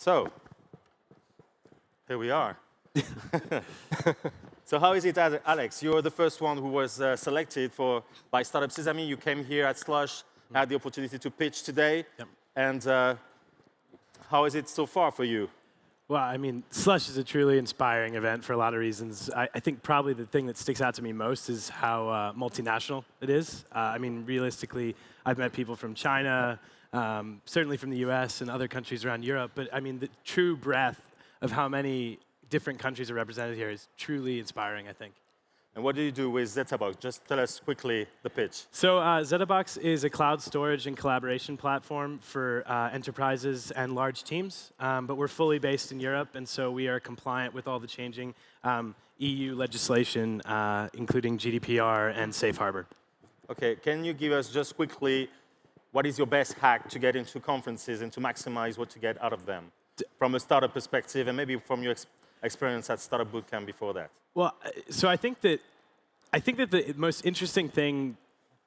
So, here we are. So how is it, Alex? You're the first one who was selected by Startup Sesame. You came here at Slush, had the opportunity to pitch today. Yep. And how is it so far for you? Well, I mean, Slush is a truly inspiring event for a lot of reasons. I think probably the thing that sticks out to me most is how multinational it is. I mean, realistically, I've met people from China, certainly from the US and other countries around Europe. But I mean, the true breadth of how many different countries are represented here is truly inspiring, I think. And what do you do with ZetaBox? Just tell us quickly the pitch. So ZetaBox is a cloud storage and collaboration platform for enterprises and large teams. But we're fully based in Europe, and so we are compliant with all the changing EU legislation, including GDPR and Safe Harbor. OK, can you give us just quickly what is your best hack to get into conferences and to maximize what you get out of them from a startup perspective and maybe from your experience at Startup Bootcamp before that? Well, so I think that the most interesting thing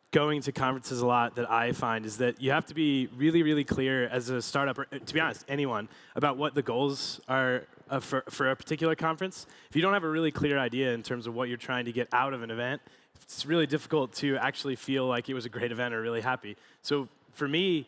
going to conferences a lot that I find is that you have to be really, really clear as a startup, or to be honest, anyone, about what the goals are for a particular conference. If you don't have a really clear idea in terms of what you're trying to get out of an event, it's really difficult to actually feel like it was a great event or really happy. So for me,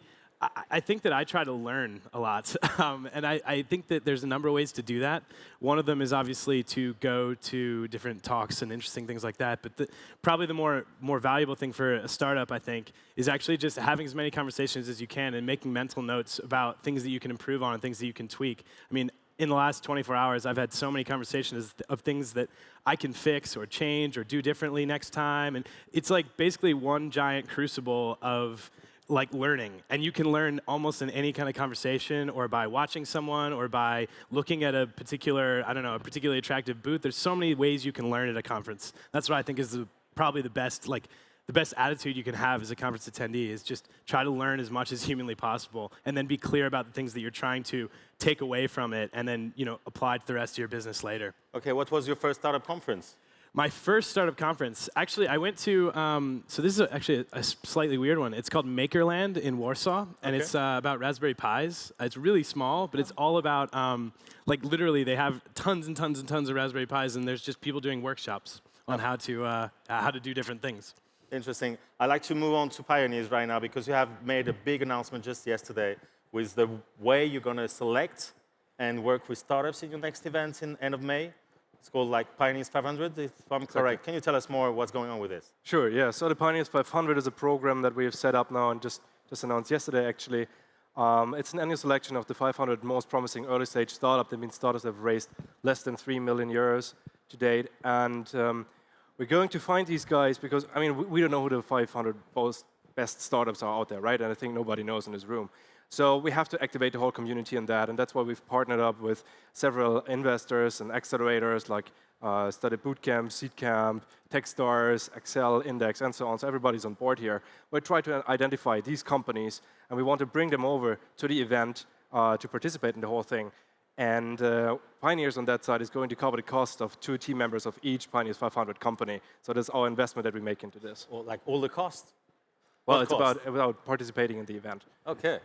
I think that I try to learn a lot, and I think that there's a number of ways to do that. One of them is obviously to go to different talks and interesting things like that, but probably the more valuable thing for a startup, I think, is actually just having as many conversations as you can and making mental notes about things that you can improve on and things that you can tweak. I mean, in the last 24 hours, I've had so many conversations of things that I can fix or change or do differently next time, and it's like basically one giant crucible of like learning, and you can learn almost in any kind of conversation or by watching someone or by looking at a particular, I don't know, a particularly attractive booth. There's so many ways you can learn at a conference. That's what I think is probably the best attitude you can have as a conference attendee is just try to learn as much as humanly possible and then be clear about the things that you're trying to take away from it and then, apply to the rest of your business later. Okay, what was your first startup conference? My first startup conference, actually, I went to, so this is actually a slightly weird one. It's called Makerland in Warsaw, and it's about Raspberry Pis. It's really small, but it's all about, literally, they have tons and tons and tons of Raspberry Pis, and there's just people doing workshops on how to do different things. Interesting. I'd like to move on to Pioneers right now, because you have made a big announcement just yesterday with the way you're going to select and work with startups in your next event in end of May. It's called Pioneers 500, if I'm correct. Can you tell us more what's going on with this? Sure, yeah. So the Pioneers 500 is a program that we have set up now and just announced yesterday, actually. It's an annual selection of the 500 most promising early-stage startups. That means startups that have raised less than 3 million euros to date. And we're going to find these guys because, I mean, we don't know who the 500 best startups are out there, right? And I think nobody knows in this room. So we have to activate the whole community in that, and that's why we've partnered up with several investors and accelerators like Startup Bootcamp, Seedcamp, Techstars, Excel, Index, and so on. So everybody's on board here. We try to identify these companies, and we want to bring them over to the event to participate in the whole thing. And Pioneers on that side is going to cover the cost of 2 team members of each Pioneers 500 company. So that's our investment that we make into this. Well, all the cost? Well, it's about participating in the event. Okay.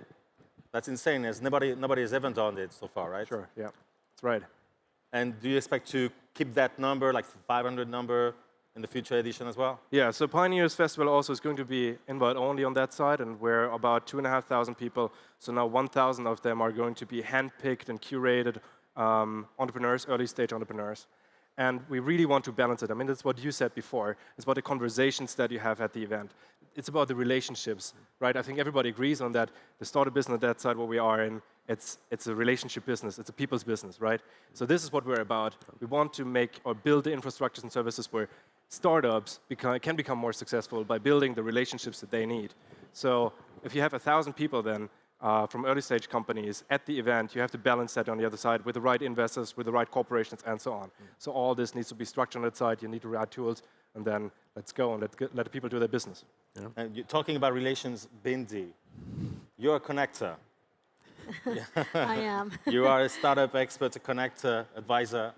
That's insane, as nobody has ever done it so far, right? Sure, yeah, that's right. And do you expect to keep that number, like 500 number, in the future edition as well? Yeah, so Pioneers Festival also is going to be invite only on that side, and we're about 2,500 people. So now 1,000 of them are going to be handpicked and curated entrepreneurs, early stage entrepreneurs. And we really want to balance it. I mean, that's what you said before. It's about the conversations that you have at the event. It's about the relationships, right? I think everybody agrees on that. The startup business on that side where we are in, it's a relationship business. It's a people's business, right? So this is what we're about. We want to make or build the infrastructures and services where startups can become more successful by building the relationships that they need. So if you have 1,000 people then from early stage companies at the event, you have to balance that on the other side with the right investors, with the right corporations, and so on. So all this needs to be structured on that side. You need to write tools, and then let's go and let the people do their business. Yeah. And you're talking about relations, Bindi. You're a connector. I am. You are a startup expert, a connector, advisor.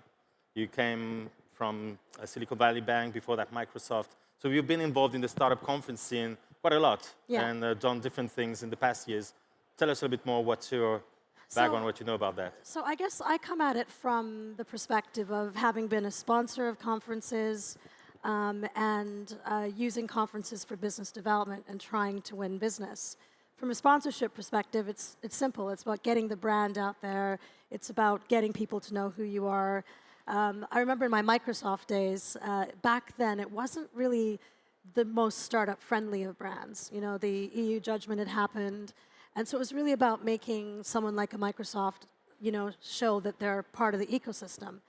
You came from a Silicon Valley Bank, before that Microsoft. So you've been involved in the startup conference scene quite a lot, and done different things in the past years. Tell us a little bit more what's your background, what you know about that. So I guess I come at it from the perspective of having been a sponsor of conferences and using conferences for business development and trying to win business. From a sponsorship perspective, it's simple. It's about getting the brand out there. It's about getting people to know who you are. I remember in my Microsoft days, back then it wasn't really the most startup-friendly of brands. You know, the EU judgment had happened, and so it was really about making someone like a Microsoft, you know, show that they're part of the ecosystem.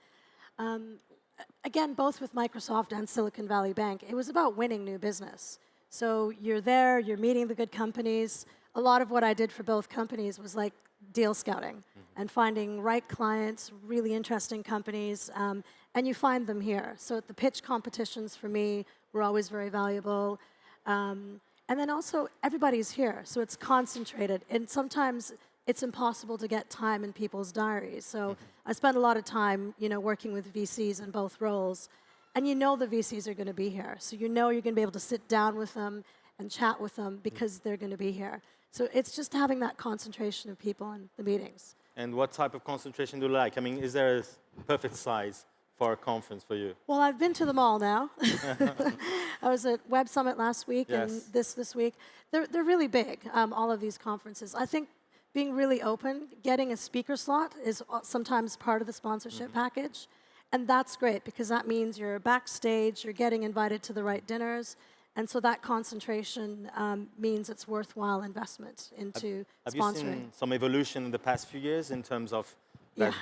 Again, both with Microsoft and Silicon Valley Bank, it was about winning new business. So you're there, you're meeting the good companies. A lot of what I did for both companies was like deal scouting and finding right clients, really interesting companies, and you find them here. So the pitch competitions for me were always very valuable. And then also, everybody's here, so it's concentrated. And sometimes it's impossible to get time in people's diaries. So I spent a lot of time, you know, working with VCs in both roles. And you know the VCs are going to be here. So you know you're going to be able to sit down with them and chat with them because they're going to be here. So it's just having that concentration of people in the meetings. And what type of concentration do you like? I mean, is there a perfect size for a conference for you? Well, I've been to them all now. I was at Web Summit last week and this week. They're really big, all of these conferences. I think being really open, getting a speaker slot is sometimes part of the sponsorship package. And that's great because that means you're backstage, you're getting invited to the right dinners. And so that concentration means it's worthwhile investment into Have sponsoring. you seen some evolution in the past few years in terms of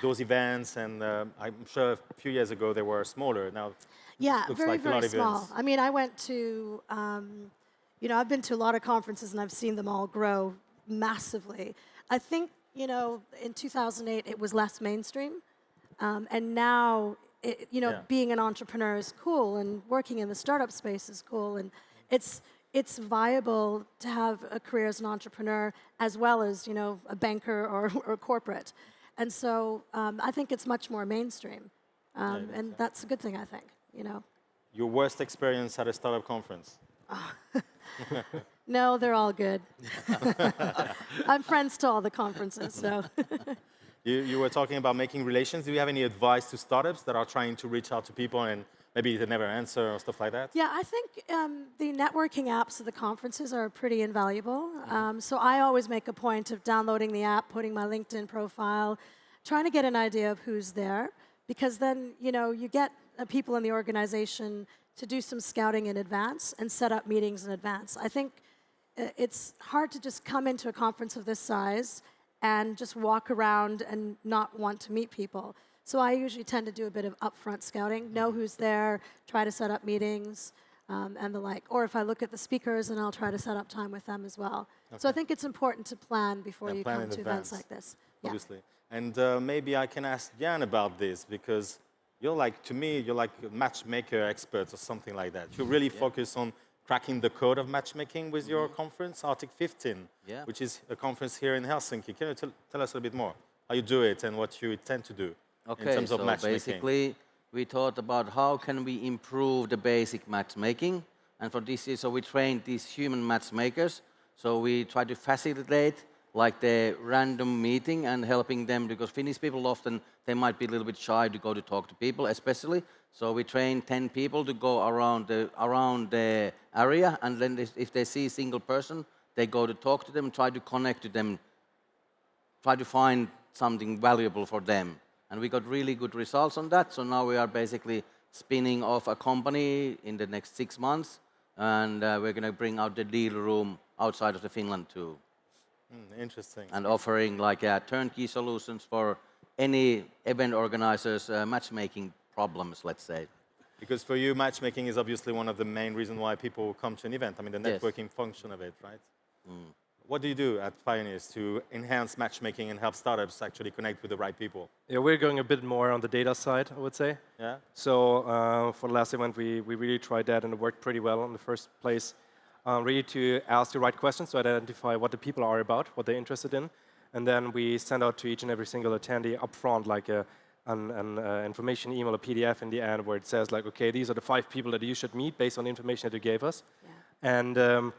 those events? And I'm sure a few years ago they were smaller. Now Yeah, looks very, like a lot very of small. events. I mean, I went to, you know, I've been to a lot of conferences and I've seen them all grow massively. I think, you know, in 2008 it was less mainstream. And now, you know, being an entrepreneur is cool and working in the startup space is cool. And it's viable to have a career as an entrepreneur as well as, you know, a banker or corporate. And so I think it's much more mainstream. And that's a good thing, I think, you know. Your worst experience at a startup conference? No, they're all good. I'm friends to all the conferences, so. You were talking about making relations. Do you have any advice to startups that are trying to reach out to people and maybe they never answer or stuff like that? Yeah, I think the networking apps of the conferences are pretty invaluable. So I always make a point of downloading the app, putting my LinkedIn profile, trying to get an idea of who's there, because then, you know, you get people in the organization to do some scouting in advance and set up meetings in advance. I think it's hard to just come into a conference of this size and just walk around and not want to meet people. So I usually tend to do a bit of upfront scouting, know who's there, try to set up meetings, and the like. Or if I look at the speakers, and I'll try to set up time with them as well. Okay. So I think it's important to plan before you come to events like this. Obviously. And maybe I can ask Jan about this, because you're like, to me, you're like a matchmaker expert or something like that. You really focus on cracking the code of matchmaking with your conference, Arctic 15, which is a conference here in Helsinki. Can you tell us a bit more how you do it and what you intend to do in terms of matchmaking? Basically, we thought about how can we improve the basic matchmaking. And for this year, so we trained these human matchmakers. So we try to facilitate like the random meeting and helping them, because Finnish people often, they might be a little bit shy to go to talk to people, especially. So we train 10 people to go around the area, and then if they see a single person, they go to talk to them, try to connect to them, try to find something valuable for them. And we got really good results on that. So now we are basically spinning off a company in the next 6 months, and we're going to bring out the deal room outside of the Finland too. Interesting. And offering like turnkey solutions for any event organizers' matchmaking problems, let's say. Because for you, matchmaking is obviously one of the main reasons why people come to an event. I mean, the networking function of it, right? What do you do at Pioneers to enhance matchmaking and help startups actually connect with the right people? Yeah, we're going a bit more on the data side, I would say. Yeah. So for the last event, we really tried that, and it worked pretty well in the first place. Really to ask the right questions to identify what the people are about, what they're interested in. And then we send out to each and every single attendee upfront like an information email, a PDF in the end where it says like, okay, these are the 5 people that you should meet based on the information that you gave us. Yeah. And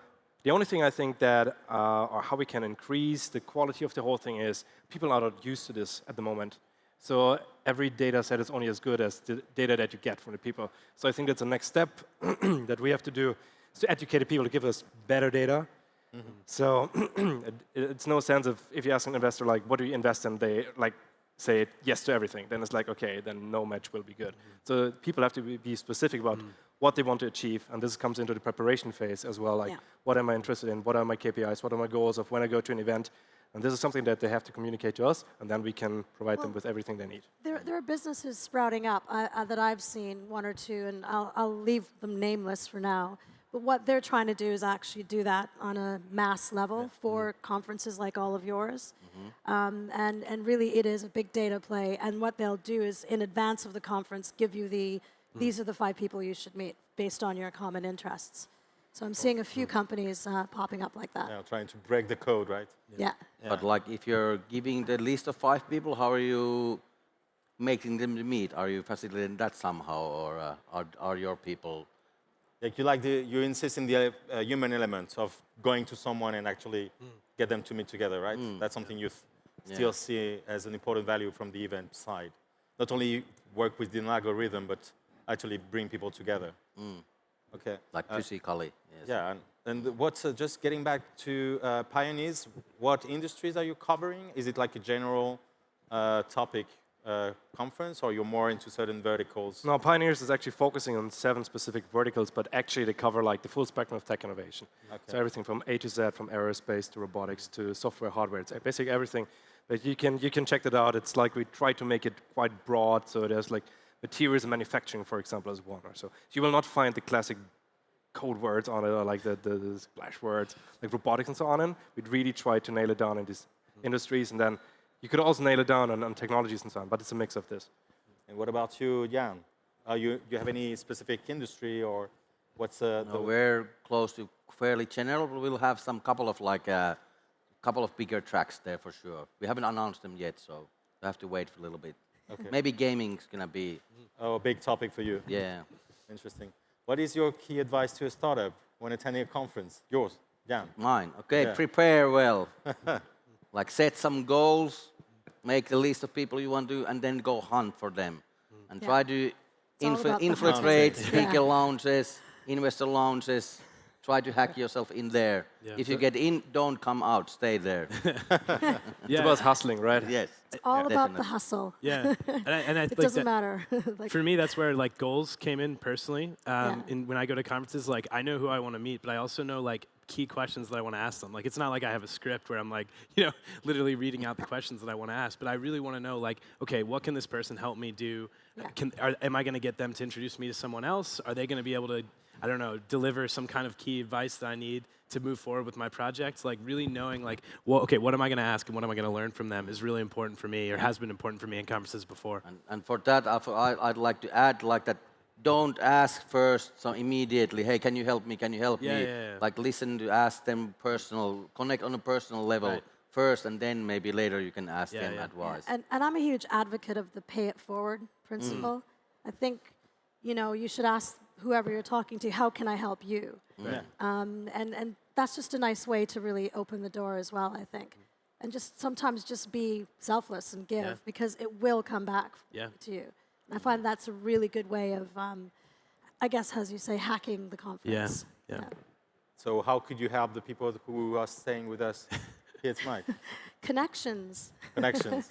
The only thing I think that, or how we can increase the quality of the whole thing is, people are not used to this at the moment. So every data set is only as good as the data that you get from the people. So I think that's the next step that we have to do, is to educate the people to give us better data. So it's no sense of, if you ask an investor, like, what do you invest in, they like say yes to everything. Then it's like, okay, then no match will be good. So people have to be specific about what they want to achieve, and this comes into the preparation phase as well, like what am I interested in, what are my KPIs, what are my goals of when I go to an event, and this is something that they have to communicate to us, and then we can provide them with everything they need. There are businesses sprouting up that I've seen, one or two, and I'll leave them nameless for now. But what they're trying to do is actually do that on a mass level for conferences like all of yours. And really it is a big data play. And what they'll do is, in advance of the conference, give you these are the 5 people you should meet based on your common interests. So I'm seeing a few companies popping up like that. Yeah, trying to break the code, right? Yeah. But like, if you're giving the list of 5 people, how are you making them to meet? Are you facilitating that somehow, or are your people? Like you insist in the human element of going to someone and actually get them to meet together, right? That's something you still see as an important value from the event side. Not only work within an algorithm, but actually bring people together. Okay. Like physically, yes. Yeah, and what's just getting back to Pioneers? What industries are you covering? Is it like a general topic conference, or you're more into certain verticals? No, Pioneers is actually focusing on 7 specific verticals, but actually they cover like the full spectrum of tech innovation. Okay. So everything from A to Z, from aerospace to robotics to software, hardware. It's basically everything. But you can check that out. It's like we try to make it quite broad. So there's like materials and manufacturing, for example, as one or so. So you will not find the classic code words on it, or like the splash words, like robotics and so on. And we'd really try to nail it down in these industries, and then you could also nail it down on technologies and so on, but it's a mix of this. And what about you, Jan? You have any specific industry, or what's We're close to fairly general, but we'll have some couple of bigger tracks there for sure. We haven't announced them yet, so we have to wait for a little bit. Okay. Maybe gaming's gonna be a big topic for you. Yeah. Interesting. What is your key advice to a startup when attending a conference? Yours, Jan. Mine. Okay, prepare well. Like, set some goals, make a list of people you want to, and then go hunt for them. And try to infiltrate speaker lounges, investor lounges. Try to hack yourself in there. Yeah. If you get in, don't come out. Stay there. It's about hustling, right? Yes. It's all about the hustle. Yeah. And I it doesn't matter. Like, for me, that's where like goals came in personally. When I go to conferences, like, I know who I want to meet, but I also know like key questions that I want to ask them. Like, it's not like I have a script where I'm like, literally reading out the questions that I want to ask, but I really want to know, like, okay, what can this person help me do? Yeah. Am I going to get them to introduce me to someone else? Are they going to be able to, I don't know, deliver some kind of key advice that I need to move forward with my project? Like, really knowing, like, well, okay, what am I going to ask and what am I going to learn from them is really important for me, or has been important for me in conferences before. And for that, I'd like to add, like, that don't ask first so immediately, hey, can you help me, can you help me? Yeah. Like, listen to ask them connect on a personal level first, and then maybe later you can ask them advice. And I'm a huge advocate of the pay it forward principle. I think, you should ask whoever you're talking to, how can I help you? Yeah. And that's just a nice way to really open the door as well, I think. And sometimes just be selfless and give, because it will come back to you. And I find that's a really good way of, I guess, as you say, hacking the conference. Yeah. So how could you help the people who are staying with us here tonight? Connections. Connections.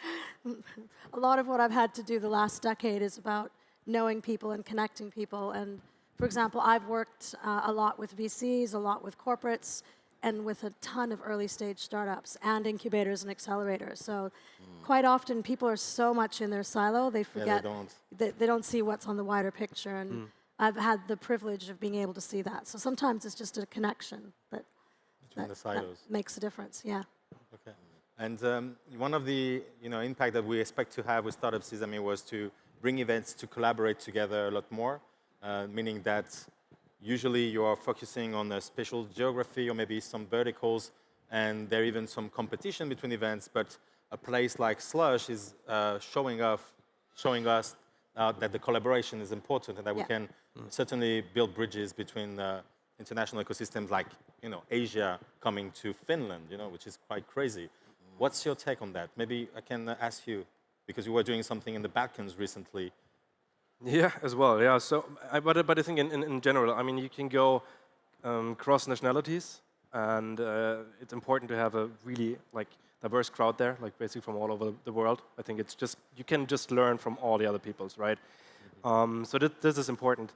A lot of what I've had to do the last decade is about knowing people and connecting people. And for example, I've worked a lot with VCs, a lot with corporates, and with a ton of early stage startups and incubators and accelerators. So quite often people are so much in their silo, they forget, they don't see what's on the wider picture. And I've had the privilege of being able to see that. So sometimes it's just a connection that makes a difference, Okay. And one of the impact that we expect to have with Startup Sesame was to bring events to collaborate together a lot more, meaning that usually you are focusing on a special geography or maybe some verticals, and there even some competition between events, but a place like Slush is showing us that the collaboration is important, and that we can certainly build bridges between international ecosystems like Asia coming to Finland, which is quite crazy. What's your take on that? Maybe I can ask you, because you were doing something in the Balkans recently. Yeah, as well. Yeah. So, but I think in general, I mean, you can go cross nationalities, and it's important to have a really diverse crowd there, like basically from all over the world. I think it's just you can just learn from all the other peoples, right? So this is important,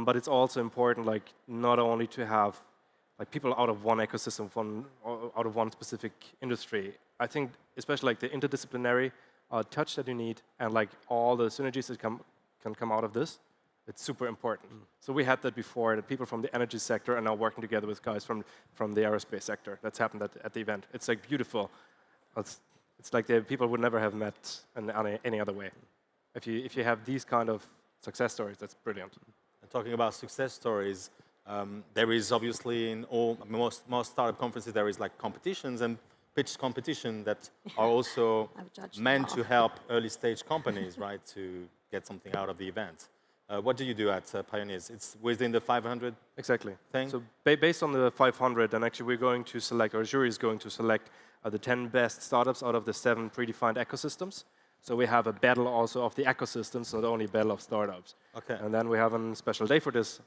but it's also important, like not only to have people out of one ecosystem, out of one specific industry. I think especially like the interdisciplinary touch that you need, and like all the synergies that can come out of this. It's super important. So we had that before, that people from the energy sector are now working together with guys from the aerospace sector. That's happened at the event. It's like beautiful. It's like the people would never have met in any other way. If you have these kind of success stories, that's brilliant. And talking about success stories, there is obviously in most startup conferences there is like competitions and pitch competition that are also meant to help early stage companies, right, to get something out of the event. What do you do at Pioneers? It's within the 500 exactly thing? So based on the 500, and actually we're going to select, our jury is going to select the 10 best startups out of the 7 predefined ecosystems. So we have a battle also of the ecosystems, not only a battle of startups. Okay. And then we have a special day for this,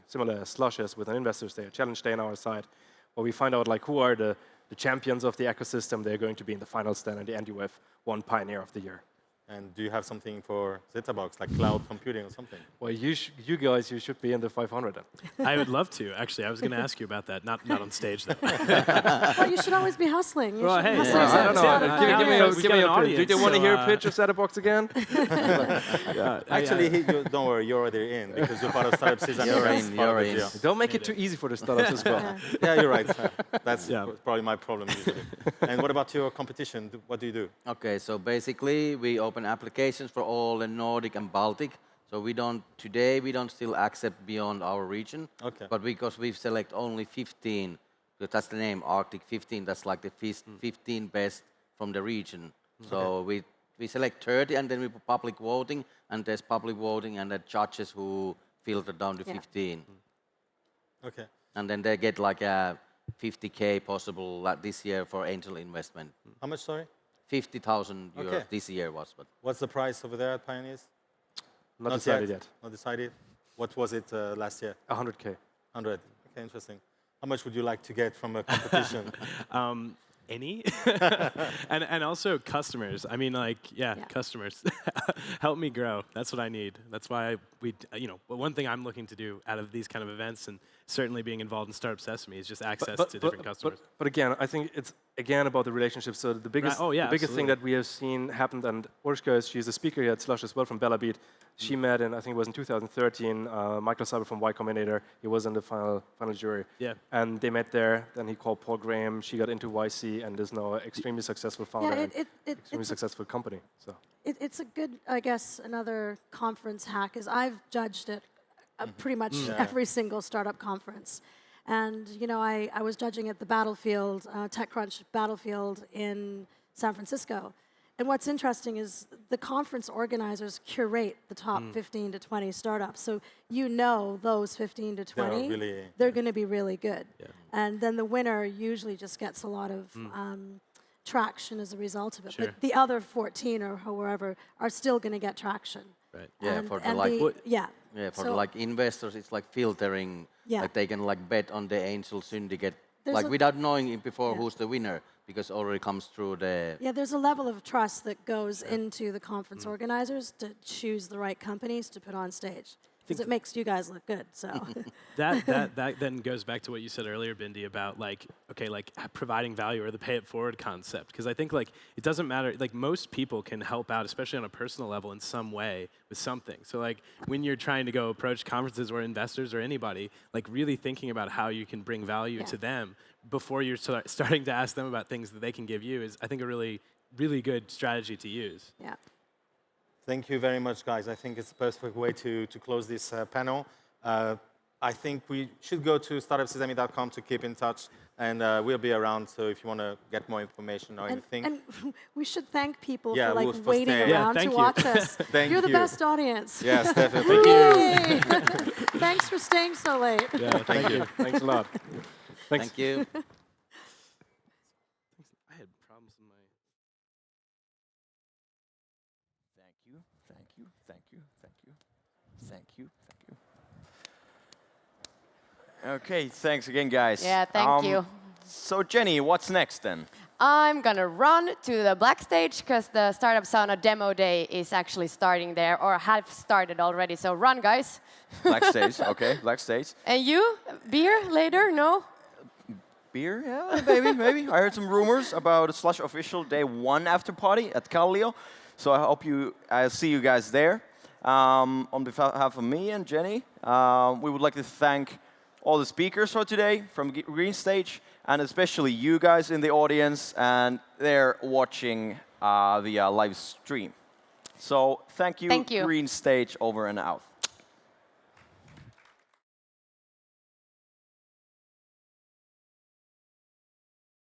similar as Slush is, with an investors day, a challenge day on our side, where we find out like who are the champions of the ecosystem. They're going to be in the final stand, and at the end you have one Pioneer of the Year. And do you have something for Zetabox, like cloud computing or something? Well, you guys should be in the 500 then. I would love to, actually. I was going to ask you about that. Not on stage, though. Well, you should always be hustling. Well, hey, I don't know. Give me a pitch. Do you want to hear a so, pitch of Zetabox again? Actually, don't worry, you're already in because you're part of Startup Season. You're in. Don't make it too easy for the startups as well. Yeah, you're right. That's probably my problem usually. And what about your competition? What do you do? Okay, so basically we open applications for all the Nordic and Baltic. So we don't still accept beyond our region. Okay. But because we select only 15, because that's the name, Arctic 15, that's like the 15 best from the region. So we select 30 and then we put public voting, and there's public voting and the judges who filter down to 15. Okay. And then they get like a 50K possible like this year for angel investment. How much, sorry? 50,000 euros Okay. this year was. But What's the price over there at Pioneers? Not decided yet. Not decided. What was it last year? 100K. 100. Okay, interesting. How much would you like to get from a competition? Any? and also customers. I mean, customers. Help me grow. That's what I need. That's why one thing I'm looking to do out of these kind of events, and certainly being involved in Startup Sesame, is just access to different customers. But again, I think it's again about the relationships. So the biggest, thing that we have seen happened, and Urshka, she's a speaker here at Slush as well from Bellabeat. She met in, I think it was in 2013, Michael Saber from Y Combinator. He was in the final jury. Yeah. And they met there. Then he called Paul Graham. She got into YC and is now an extremely successful founder and extremely successful company. So it's a good, I guess, another conference hack is I've judged it pretty much every single startup conference. And, I was judging at the Battlefield, TechCrunch Battlefield in San Francisco. And what's interesting is the conference organizers curate the top 15 to 20 startups. So those 15 to 20, they're going to be really good. Yeah. And then the winner usually just gets a lot of traction as a result of it. Sure. But the other 14 or however are still going to get traction. Right. Yeah, for the investors, it's like filtering. Yeah. Like they can bet on the angel syndicate, without knowing before who's the winner, because it already comes through the... Yeah, there's a level of trust that goes into the conference organizers to choose the right companies to put on stage. Because it makes you guys look good, so... that then goes back to what you said earlier, Bindi, about providing value or the pay it forward concept. Because I think it doesn't matter, most people can help out, especially on a personal level in some way with something. So when you're trying to go approach conferences or investors or anybody, really thinking about how you can bring value to them before you're starting to ask them about things that they can give you is, I think, a really, really good strategy to use. Yeah. Thank you very much, guys. I think it's the perfect way to close this panel. I think we should go to startupsesame.com to keep in touch. And we'll be around, so if you want to get more information or anything. And we should thank people Yeah, for like for waiting staying. Yeah, around to thank you. watch us. Thank You're the you. best audience. Yes, definitely. Yay! Thanks for staying so late. Yeah, thank you. Thanks a lot. Thanks. Thank you. I had problems with my. Thank you, thank you, thank you, thank you, thank you, thank you. Okay, thanks again, guys. Yeah, thank you. So, Jenny, what's next then? I'm gonna run to the black stage because the Startup Sauna demo day is actually starting there, or have started already. So run, guys. Black stage, okay, black stage. And you, beer later? No? Beer, yeah, maybe, maybe. I heard some rumors about a Slush official day 1 after party at Kallio. So I hope I see you guys there. On behalf of me and Jenny, we would like to thank all the speakers for today from Green Stage, and especially you guys in the audience and they're watching the live stream. So thank you, Thank you. Green Stage, over and out.